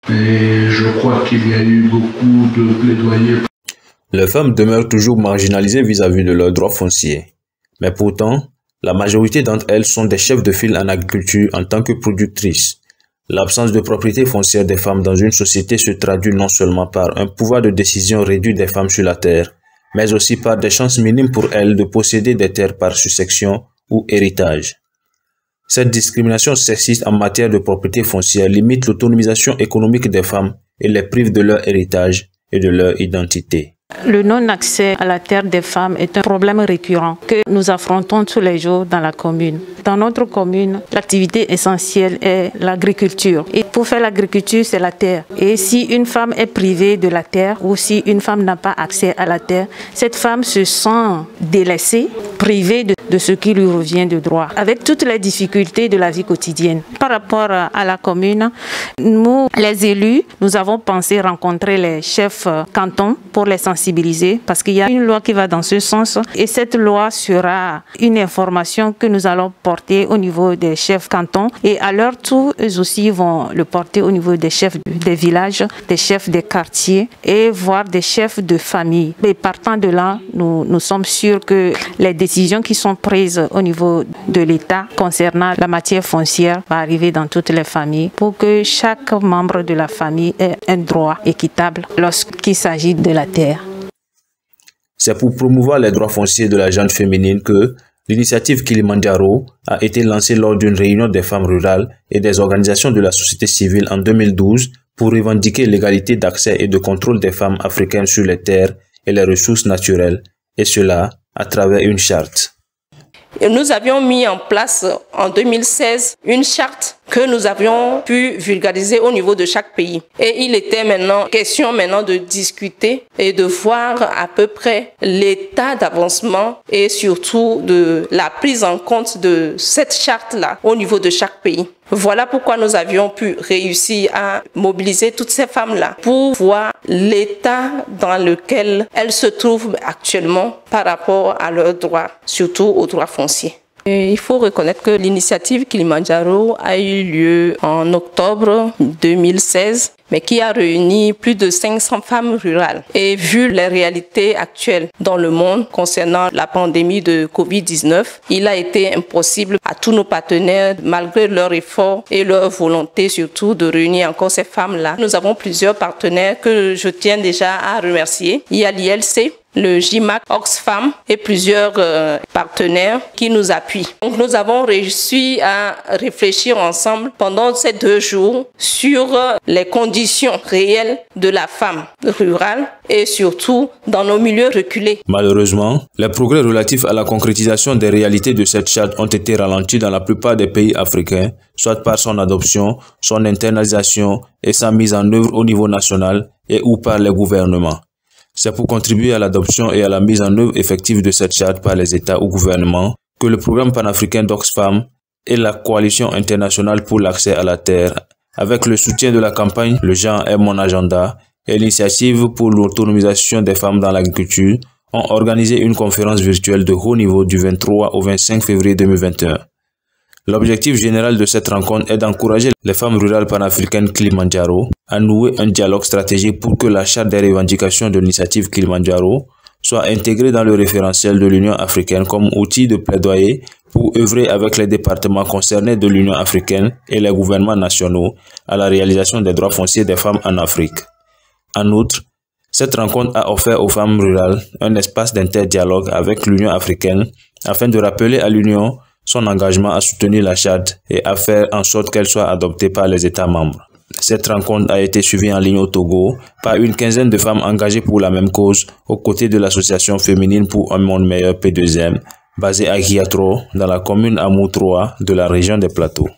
Et je crois qu'il y a eu beaucoup de plaidoyer. Les femmes demeurent toujours marginalisées vis-à-vis de leurs droits fonciers. Mais pourtant, la majorité d'entre elles sont des chefs de file en agriculture en tant que productrices. L'absence de propriété foncière des femmes dans une société se traduit non seulement par un pouvoir de décision réduit des femmes sur la terre, mais aussi par des chances minimes pour elles de posséder des terres par succession ou héritage. Cette discrimination sexiste en matière de propriété foncière limite l'autonomisation économique des femmes et les prive de leur héritage et de leur identité. Le non-accès à la terre des femmes est un problème récurrent que nous affrontons tous les jours dans la commune. Dans notre commune, l'activité essentielle est l'agriculture. Et pour faire l'agriculture, c'est la terre. Et si une femme est privée de la terre ou si une femme n'a pas accès à la terre, cette femme se sent délaissée, privée de ce qui lui revient de droit, avec toutes les difficultés de la vie quotidienne. Par rapport à la commune, nous, les élus, nous avons pensé rencontrer les chefs cantons pour les sensibiliser parce qu'il y a une loi qui va dans ce sens et cette loi sera une information que nous allons porter au niveau des chefs cantons et à leur tour, eux aussi vont le porter au niveau des chefs des villages, des chefs des quartiers et voire des chefs de famille. Et partant de là, nous sommes sûrs que les décisions qui sont prises au niveau de l'État concernant la matière foncière va arriver dans toutes les familles pour que chaque membre de la famille ait un droit équitable lorsqu'il s'agit de la terre. C'est pour promouvoir les droits fonciers de la gente féminine que l'initiative Kilimandjaro a été lancée lors d'une réunion des femmes rurales et des organisations de la société civile en 2012 pour revendiquer l'égalité d'accès et de contrôle des femmes africaines sur les terres et les ressources naturelles, et cela à travers une charte. Et nous avions mis en place en 2016 une charte que nous avions pu vulgariser au niveau de chaque pays. Et il était question de discuter et de voir à peu près l'état d'avancement et surtout de la prise en compte de cette charte-là au niveau de chaque pays. Voilà pourquoi nous avions pu réussir à mobiliser toutes ces femmes-là pour voir l'état dans lequel elles se trouvent actuellement par rapport à leurs droits, surtout aux droits fonciers. Et il faut reconnaître que l'initiative Kilimandjaro a eu lieu en octobre 2016, mais qui a réuni plus de 500 femmes rurales. Et vu les réalités actuelles dans le monde concernant la pandémie de Covid-19, il a été impossible à tous nos partenaires, malgré leurs efforts et leur volonté surtout de réunir encore ces femmes-là. Nous avons plusieurs partenaires que je tiens déjà à remercier. Il y a l'ILC, le JIMAC, Oxfam et plusieurs partenaires qui nous appuient. Donc nous avons réussi à réfléchir ensemble pendant ces 2 jours sur les conditions réelles de la femme rurale et surtout dans nos milieux reculés. Malheureusement, les progrès relatifs à la concrétisation des réalités de cette charte ont été ralentis dans la plupart des pays africains, soit par son adoption, son internalisation et sa mise en œuvre au niveau national et ou par les gouvernements. C'est pour contribuer à l'adoption et à la mise en œuvre effective de cette charte par les États ou gouvernements que le programme panafricain d'Oxfam et la coalition internationale pour l'accès à la terre, avec le soutien de la campagne Le genre est mon agenda et l'initiative pour l'autonomisation des femmes dans l'agriculture, ont organisé une conférence virtuelle de haut niveau du 23 au 25 février 2021. L'objectif général de cette rencontre est d'encourager les femmes rurales panafricaines Kilimandjaro à nouer un dialogue stratégique pour que la charte des revendications de l'initiative Kilimandjaro soit intégrée dans le référentiel de l'Union africaine comme outil de plaidoyer pour œuvrer avec les départements concernés de l'Union africaine et les gouvernements nationaux à la réalisation des droits fonciers des femmes en Afrique. En outre, cette rencontre a offert aux femmes rurales un espace d'interdialogue avec l'Union africaine afin de rappeler à l'Union son engagement à soutenir la charte et à faire en sorte qu'elle soit adoptée par les États membres. Cette rencontre a été suivie en ligne au Togo par une quinzaine de femmes engagées pour la même cause aux côtés de l'association féminine pour un monde meilleur P2M, basée à Guiatro, dans la commune Amou 3 de la région des Plateaux.